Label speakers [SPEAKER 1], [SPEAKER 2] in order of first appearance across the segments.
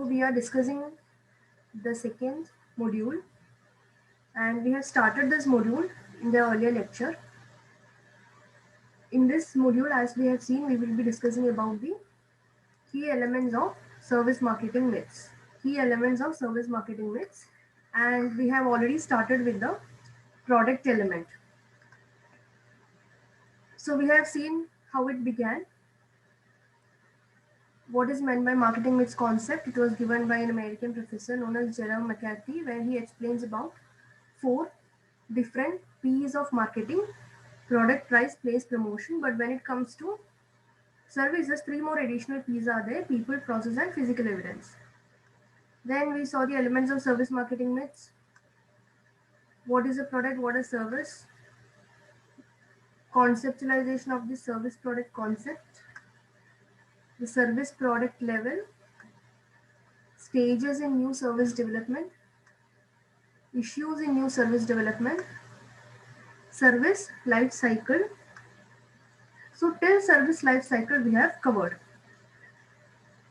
[SPEAKER 1] we are discussing the second module, and we have started this module in the earlier lecture. In this module, as we have seen, we will be discussing about the key elements of service marketing myths. Key elements of service marketing myths, and we have already started with the product element. So we have seen how it began. What is meant by marketing myths concept? It was given by an American professor known as Jerome McCarthy, where he explains about 4 different P's of marketing: product, price, place, promotion. But when it comes to services, 3 more additional P's are there: people, process, and physical evidence. Then we saw the elements of service marketing myths. What is a product? What is service? Conceptualization of the service product concept, the service product level, stages in new service development, issues in new service development, service life cycle. So till service life cycle we have covered.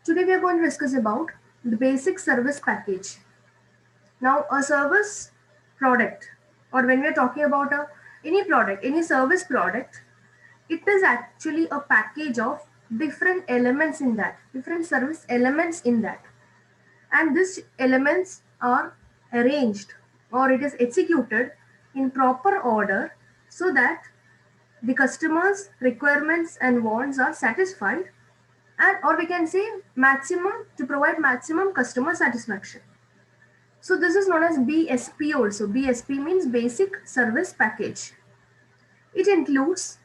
[SPEAKER 1] Today we are going to discuss about the basic service package. Now a service product, or when we are talking about any product, any service product, it is actually a package of different elements in that, different service elements in that. And these elements are arranged or it is executed in proper order so that the customer's requirements and wants are satisfied, and or we can say maximum, to provide maximum customer satisfaction. So this is known as BSP also. BSP means basic service package. It includes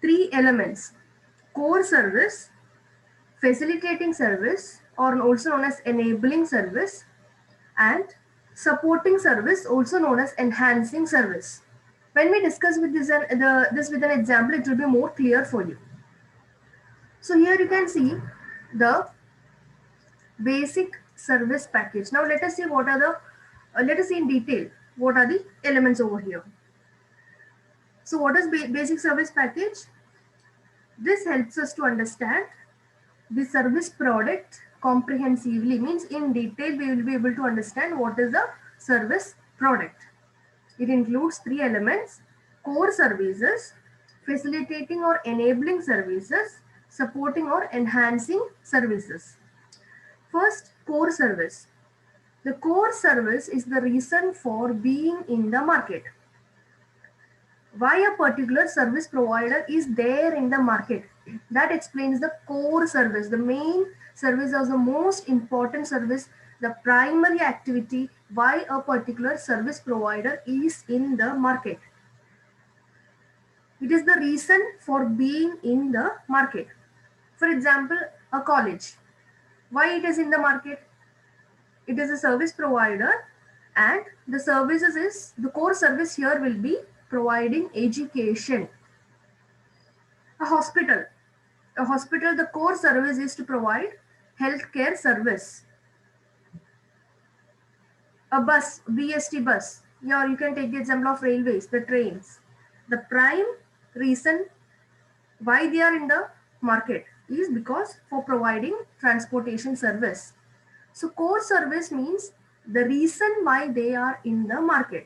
[SPEAKER 1] 3 elements: core service, facilitating service or also known as enabling service, and supporting service also known as enhancing service. When we discuss with this with an example, it will be more clear for you. So here you can see the basic service package. Now let us see what are the, let us see in detail what are the elements over here. So what is basic service package? This helps us to understand the service product comprehensively, means in detail we will be able to understand what is the service product. It includes 3 elements: core services, facilitating or enabling services, supporting or enhancing services. First, core service. The core service is the reason for being in the market. Why a particular service provider is there in the market, that explains the core service, the main service or the most important service, the primary activity why a particular service provider is in the market. It is the reason for being in the market. For example, a college, why it is in the market? It is a service provider, and the services is, the core service here will be providing education. A hospital, the core service is to provide healthcare service. A bus, BST bus, or you can take the example of railways, the trains. The prime reason why they are in the market is because for providing transportation service. So core service means the reason why they are in the market.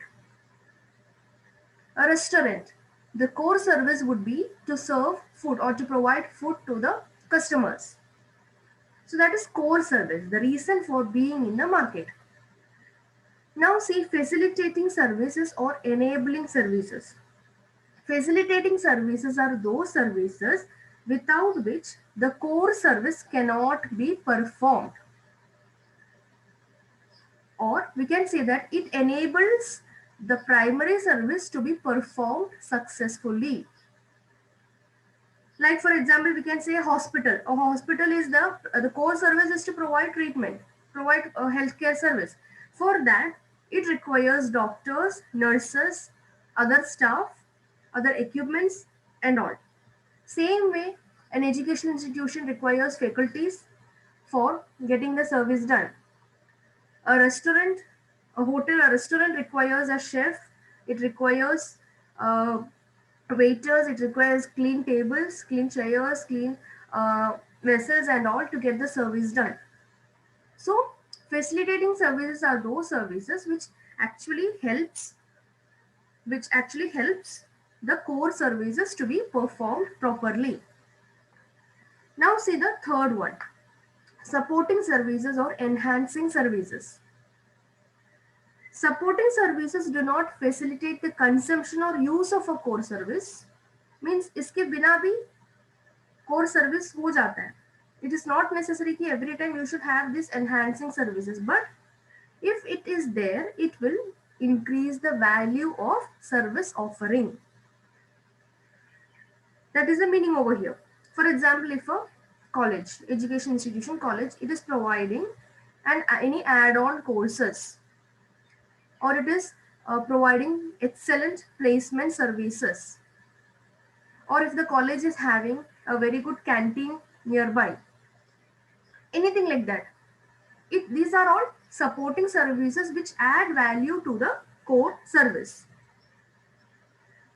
[SPEAKER 1] A restaurant, the core service would be to serve food or to provide food to the customers. So that is core service, the reason for being in the market. Now see facilitating services or enabling services. Facilitating services are those services without which the core service cannot be performed. Or we can say that it enables the primary service to be performed successfully. Like for example, we can say a hospital. A hospital is the core service is to provide treatment, provide a healthcare service. For that, it requires doctors, nurses, other staff, other equipments, and all. Same way, an education institution requires faculties for getting the service done. A restaurant, a hotel, a restaurant requires a chef. It requires waiters. It requires clean tables, clean chairs, clean vessels, and all to get the service done. So facilitating services are those services actually helps which actually helps the core services to be performed properly. Now see the third one, supporting services or enhancing services. Supporting services do not facilitate the consumption or use of a core service. Means इसके बिना भी core service हो जाता है. It is not necessary कि every time you should have this enhancing services, but if it is there, it will increase the value of service offering. That is the meaning over here. For example, if a college, education institution, college, it is providing any add-on courses, or it is providing excellent placement services, or if the college is having a very good canteen nearby, anything like that. These are all supporting services which add value to the core service.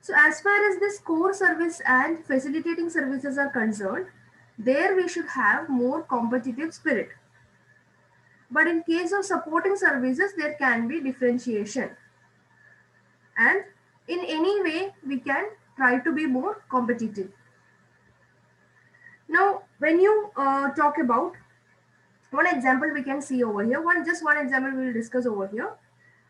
[SPEAKER 1] So as far as this core service and facilitating services are concerned, there we should have more competitive spirit. But in case of supporting services, there can be differentiation. And in any way, we can try to be more competitive. Now, when you talk about one example we can see over here, just one example we will discuss over here.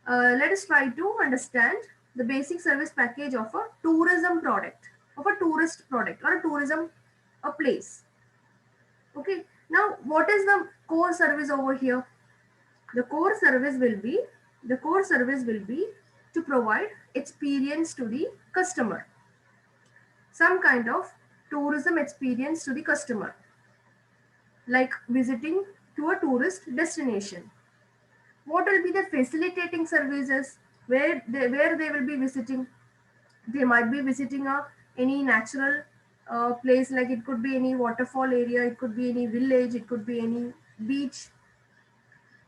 [SPEAKER 1] Let us try to understand the basic service package of a tourism product, of a tourist product or a tourism a place. Okay, now what is the core service over here? The core service will be to provide experience to the customer, some kind of tourism experience to the customer, like visiting to a tourist destination. What will be the facilitating services where they will be visiting? They might be visiting any natural place, like it could be any waterfall area, it could be any village, it could be any beach,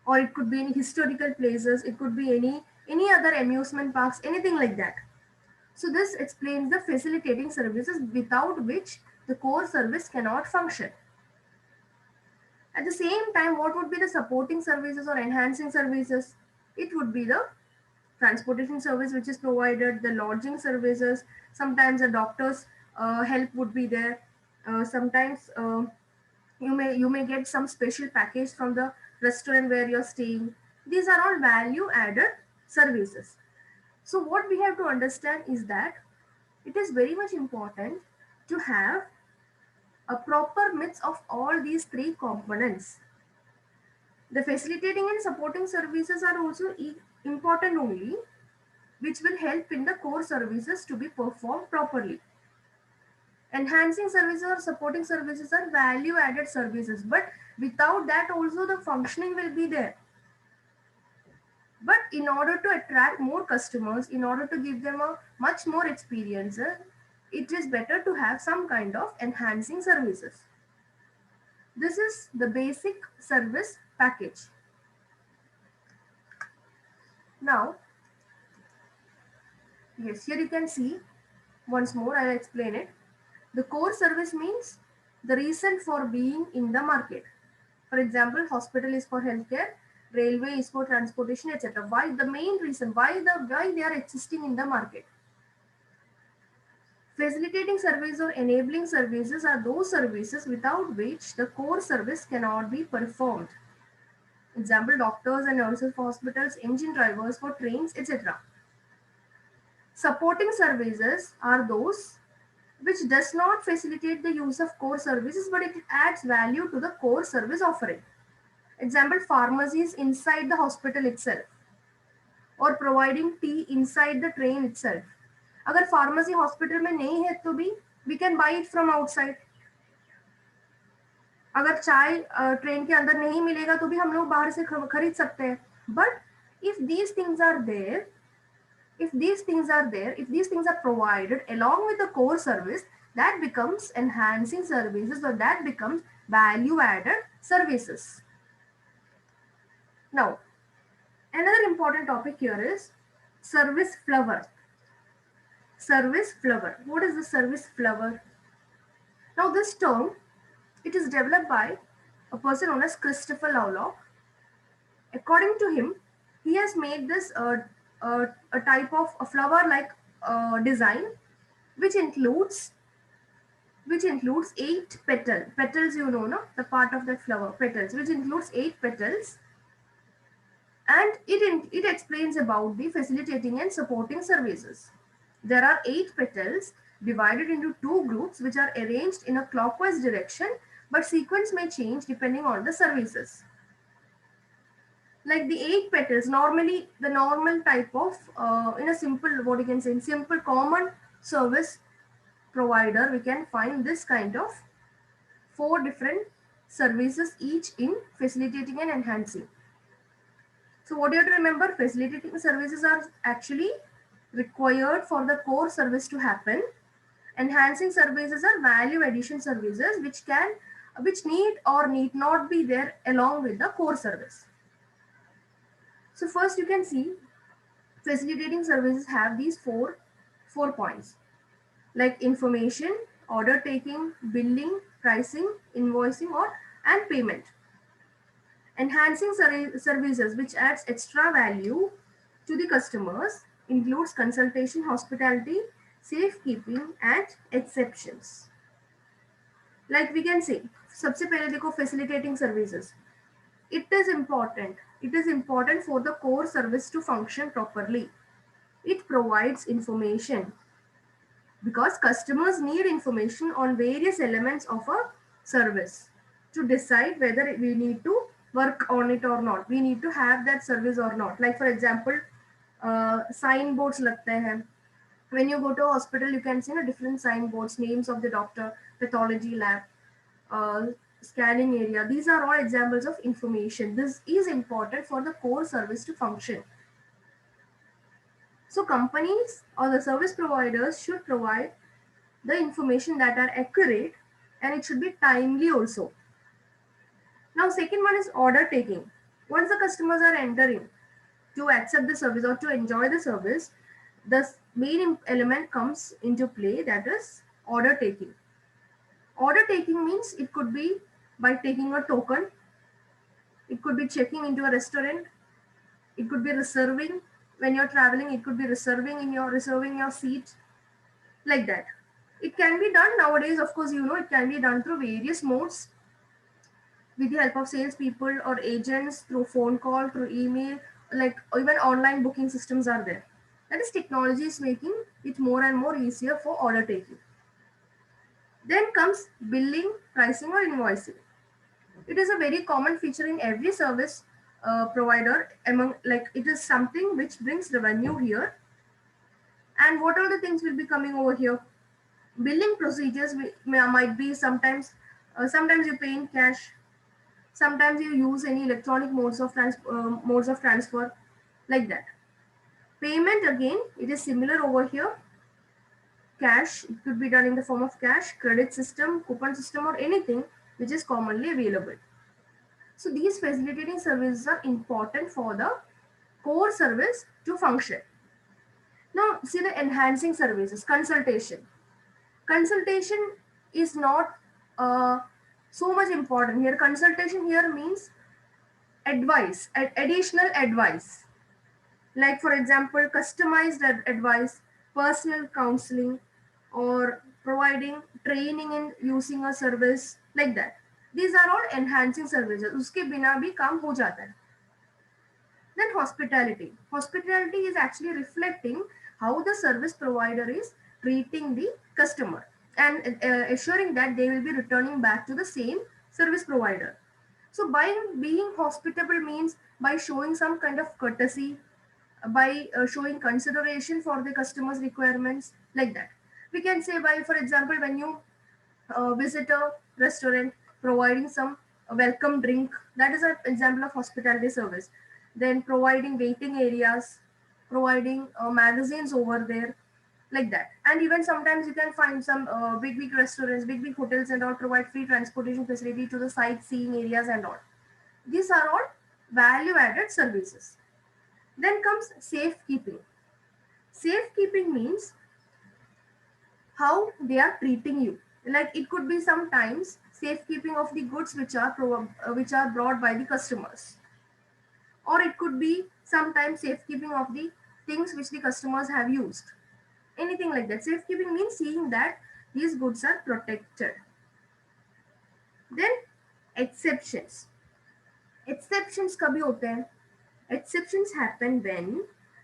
[SPEAKER 1] or it could be any historical places, it could be any other amusement parks, anything like that. So this explains the facilitating services without which the core service cannot function. At the same time, what would be the supporting services or enhancing services? It would be the transportation service which is provided, the lodging services, sometimes a doctor's help would be there. Sometimes you may get some special package from the restaurant where you're staying. These are all value added services. So what we have to understand is that it is very much important to have a proper mix of all these three components. The facilitating and supporting services are also important only, which will help in the core services to be performed properly. Enhancing services or supporting services are value added services, but without that also the functioning will be there. But in order to attract more customers, in order to give them a much more experience, it is better to have some kind of enhancing services. This is the basic service package. Now, yes, here you can see once more, I will explain it. The core service means the reason for being in the market. For example, hospital is for healthcare, railway is for transportation, etc. Why? The main reason why they are existing in the market. Facilitating services or enabling services are those services without which the core service cannot be performed. Example, doctors and nurses for hospitals, engine drivers for trains, etc. Supporting services are those which does not facilitate the use of core services, but it adds value to the core service offering. Example, pharmacies inside the hospital itself, or providing tea inside the train itself. अगर pharmacy hospital में नहीं है तो भी we can buy it from outside. अगर चाय train के अंदर नहीं मिलेगा तो भी हम लोग बाहर से खरीद सकते हैं. But if these things are there, if these things are provided along with the core service, that becomes enhancing services, or that becomes value added services. Now, another important topic here is service flower. Service flower. What is the service flower? Now, this term, it is developed by a person known as Christopher Lovelock. According to him, he has made this a type of a flower like design, which includes eight petals, you know, no, the part of that flower, petals, which includes eight petals. And it explains about the facilitating and supporting services. There are eight petals divided into two groups which are arranged in a clockwise direction, but sequence may change depending on the services. Like the eight petals, normally the normal type of, in a simple, what you can say, in simple common service provider, we can find this kind of four different services, each in facilitating and enhancing. So what you have to remember, facilitating services are actually required for the core service to happen. Enhancing services are value addition services which need or need not be there along with the core service. So first you can see facilitating services have these four points, like information, order taking, billing, pricing, invoicing or and payment. Enhancing services which adds extra value to the customers includes consultation, hospitality, safekeeping and exceptions. Like we can say, सबसे पहले देखो facilitating services. It is important for the core service to function properly. It provides information because customers need information on various elements of a service to decide whether we need to work on it or not. We need to have that service or not. Like for example, signboards लगते हैं. When you go to a hospital, you can see different signboards, names of the doctor, pathology lab, uh, scanning area. These are all examples of information. This is important for the core service to function. So companies or the service providers should provide the information that are accurate, and it should be timely also. Now second one is order taking. Once the customers are entering to accept the service or to enjoy the service, the main element comes into play, that is order taking. Order taking means it could be by taking a token, it could be checking into a restaurant, it could be reserving when you're traveling, it could be reserving your seat, like that. It can be done nowadays, of course, it can be done through various modes with the help of salespeople or agents, through phone call, through email, like even online booking systems are there. That is, technology is making it more and more easier for order taking. Then comes billing, pricing or invoicing. It is a very common feature in every service provider, among like it is something which brings revenue here. And what are the things will be coming over here? Billing procedures might be sometimes you pay in cash, sometimes you use any electronic modes of transfer, like that. Payment, again, it is similar over here. Cash, it could be done in the form of cash, credit system, coupon system or anything which is commonly available. So these facilitating services are important for the core service to function. Now see the enhancing services. Consultation is not so much important here. Consultation here means advice, additional advice, like for example customized advice, personal counseling, or providing training in using a service, like that. These are all enhancing services. उसके बिना भी काम हो जाता है. Then hospitality is actually reflecting how the service provider is treating the customer and assuring that they will be returning back to the same service provider. So by being hospitable means by showing some kind of courtesy, by showing consideration for the customer's requirements, like that. We can say by, for example, when you visit a restaurant, providing some welcome drink, that is an example of hospitality service. Then providing waiting areas, providing magazines over there, like that. And even sometimes you can find some big restaurants, big hotels and all provide free transportation facility to the sightseeing areas and all. These are all value added services. Then comes safekeeping. Safekeeping means how they are treating you. Like it could be sometimes safekeeping of the goods which are brought by the customers. or it could be sometimes safekeeping of the things which the customers have used. Anything like that. Safekeeping means seeing that these goods are protected. Then exceptions. Exceptions कभी होते हैं? Exceptions happen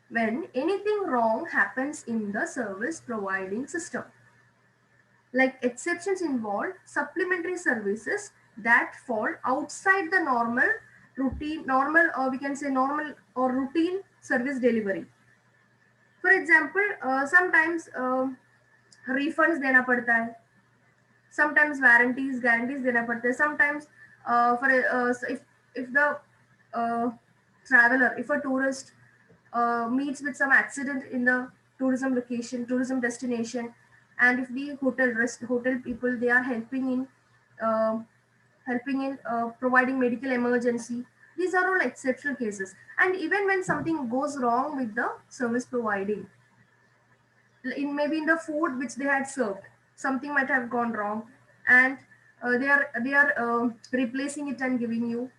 [SPEAKER 1] when anything wrong happens in the service providing system. Like exceptions involve supplementary services that fall outside the normal or we can say normal or routine service delivery. For example, sometimes refunds देना पड़ता है, sometimes guarantees देना पड़ता है, sometimes if the uh, traveler, if a tourist meets with some accident in the tourism destination, and if the hotel people, they are uh, helping in providing medical emergency, these are all exceptional cases. And even when something goes wrong with the service providing, in maybe in the food which they had served, something might have gone wrong, and they are replacing it and giving you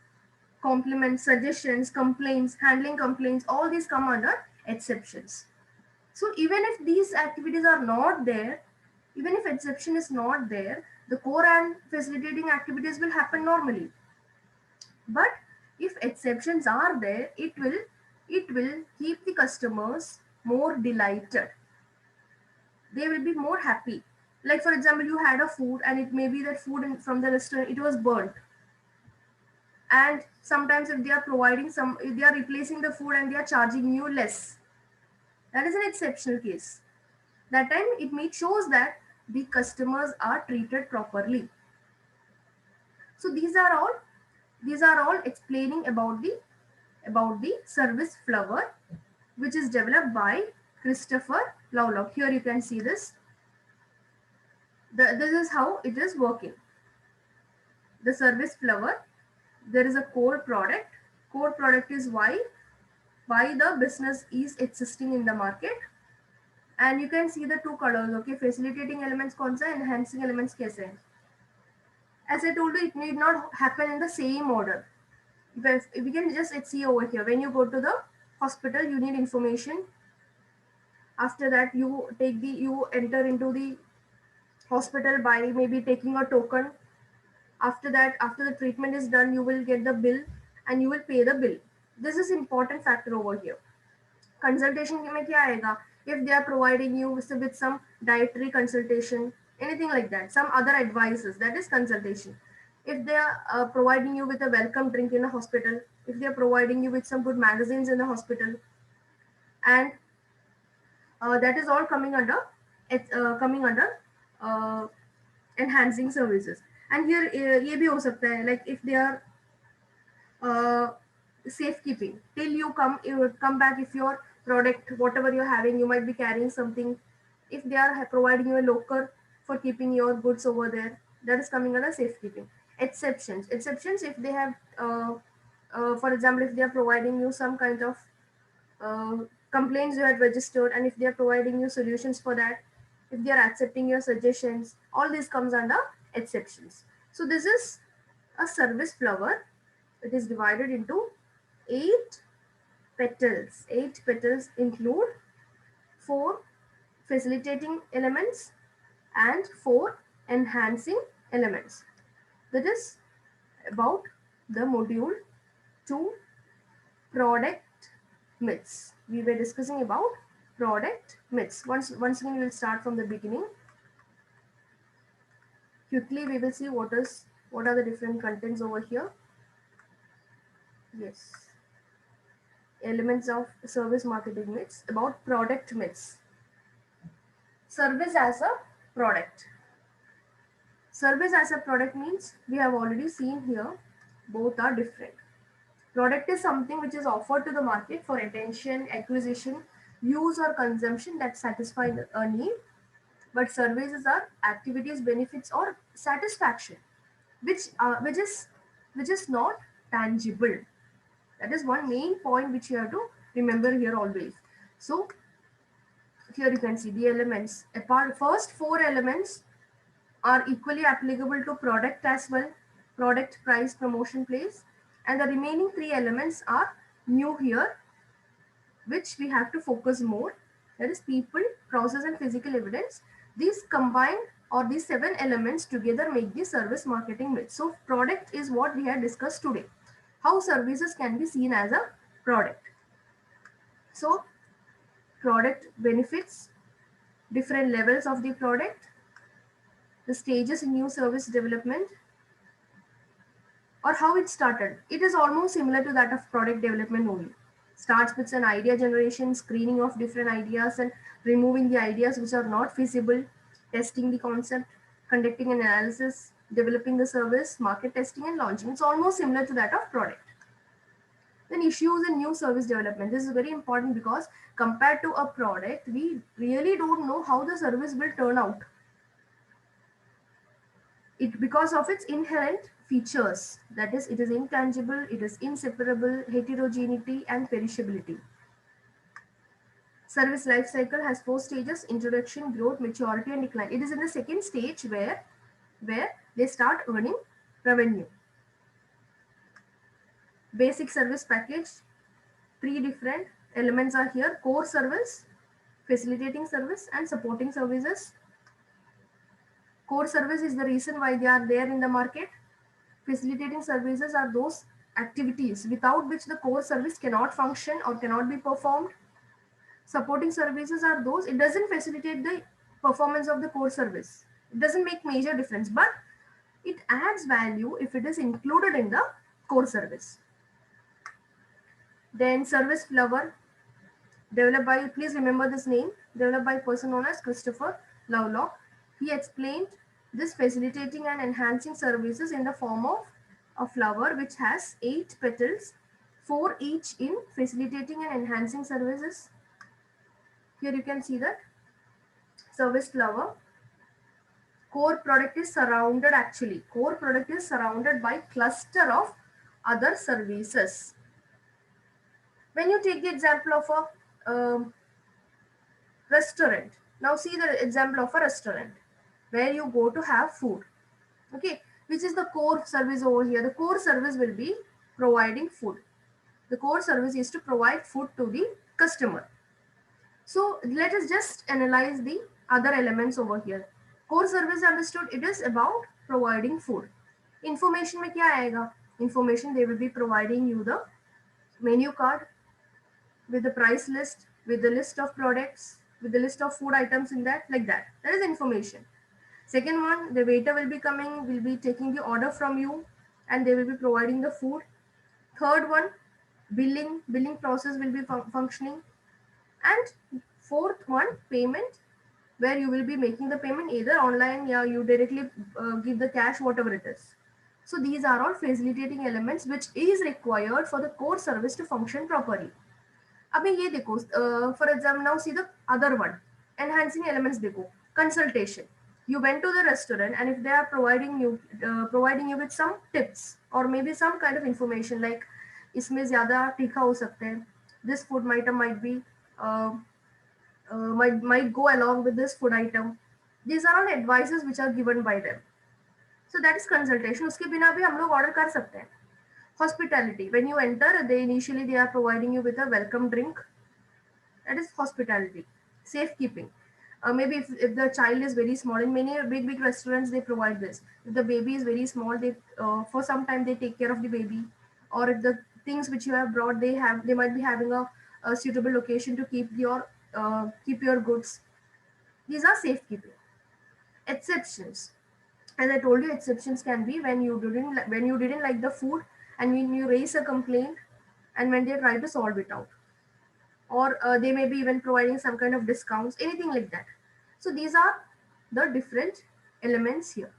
[SPEAKER 1] compliments, suggestions, complaints, handling complaints, all these come under exceptions. So even if these activities are not there, even if exception is not there, the core and facilitating activities will happen normally. But if exceptions are there, it will keep the customers more delighted. They will be more happy. Like for example, you had a food and it may be that from the restaurant, it was burnt. And sometimes if they are if they are replacing the food and they are charging you less, that is an exceptional case. That time shows that the customers are treated properly. So these are all explaining about the service flower, which is developed by Christopher Lovelock. Here you can see this. This is how it is working. The service flower, there is a core product. Core product is why the business is existing in the market. And you can see the two colors. Okay, facilitating elements कौन सा, enhancing elements कैसे हैं. As I told you, it need not happen in the same order. If we can just see over here, when you go to the hospital, you need information. After that, you enter into the hospital by maybe taking a token. After that, after the treatment is done, you will get the bill and you will pay the bill. This is important factor over here. Consultation में क्या आएगा? If they are providing you with some dietary consultation, anything like that, some other advices, that is consultation. If they are providing you with a welcome drink in the hospital, if they are providing you with some good magazines in the hospital, and that is all coming under uh, enhancing services. And here ये भी हो सकता है, like if they are uh, safekeeping till you come back. If your product, whatever you're having, you might be carrying something, if they are providing you a locker for keeping your goods over there, that is coming under safekeeping. Exceptions if they have for example, if they are providing you some kind of uh, complaints you had registered, and if they are providing you solutions for that, if they are accepting your suggestions, all this comes under exceptions. So this is a service flower. It is divided into 8 petals. 8 petals include 4 facilitating elements and 4 enhancing elements. That is about the module 2, product myths. We were discussing about product myths. Once again, we will start from the beginning. Quickly, we will see what are the different contents over here. Yes. Elements of service marketing myths. About product myths. Service as a product. Service as a product means we have already seen here both are different. Product is something which is offered to the market for attention, acquisition, use or consumption that satisfy a need. But services are activities, benefits or satisfaction which is not tangible. That is one main point which you have to remember here always. So here you can see the elements. First 4 elements are equally applicable to product as well: product, price, promotion, place. And the remaining 3 elements are new here, which we have to focus more. That is people, process, and physical evidence. These combined, or these 7 elements together, make the service marketing mix. So product is what we had discussed today. How services can be seen as a product. So product benefits, different levels of the product, the stages in new service development, or how it started. It is almost similar to that of product development only. Starts with an idea generation, screening of different ideas, and removing the ideas which are not feasible, testing the concept, conducting an analysis, developing the service, market testing, and launching. It's almost similar to that of product. Then issues in new service development. This is very important because compared to a product, we really don't know how the service will turn out. It because of its inherent features, that is, it is intangible, it is inseparable, heterogeneity, and perishability. Service life cycle has 4 stages: introduction, growth, maturity, and decline. It is in the second stage where they start earning revenue. Basic service package, 3 different elements are here: core service, facilitating service, and supporting services. Core service is the reason why they are there in the market. Facilitating services are those activities without which the core service cannot function or cannot be performed. Supporting services are those, it doesn't facilitate the performance of the core service. It doesn't make major difference, but it adds value if it is included in the core service. Then service flower, developed by, please remember this name, developed by a person known as Christopher Lovelock. He explained this facilitating and enhancing services in the form of a flower which has 8 petals, 4 each in facilitating and enhancing services. Here you can see that service flower. Core product is surrounded, actually core product is surrounded by cluster of other services. When you take the example of a restaurant, now see the example of a restaurant where you go to have food, okay, which is the core service over here. The core service will be providing food. The core service is to provide food to the customer. So let us just analyze the other elements over here. Core service understood, it is about providing food. Information में क्या आएगा? Information, they will be providing you the menu card with the price list, with the list of products, with the list of food items in that, like that. That is information. Second one, the waiter will be coming, will be taking the order from you, and they will be providing the food. Third one, billing process will be functioning. And fourth one, payment, where you will be making the payment either online, yeah, you directly give the cash, whatever it is. So these are all facilitating elements which is required for the core service to function properly. अब ये देखो, for example, now see the other one, enhancing elements देखो, consultation. You went to the restaurant, and if they are providing you with some tips or maybe some kind of information like इसमें ज़्यादा तीखा हो सकते हैं, this food item might go along with this food item. These are all advices which are given by them. So that is consultation. उसके बिना भी हम लोग order कर सकते हैं. Hospitality. When you enter, they are providing you with a welcome drink. That is hospitality. Safekeeping. Maybe if the child is very small, in many big restaurants they provide this. If the baby is very small, they for some time they take care of the baby, or if the things which you have brought, they might be having a suitable location to keep your goods. These are safekeeping. Exceptions. As I told you, exceptions can be when you didn't like the food, and when you raise a complaint, and when they try to solve it out, or they may be even providing some kind of discounts, anything like that. So these are the different elements here.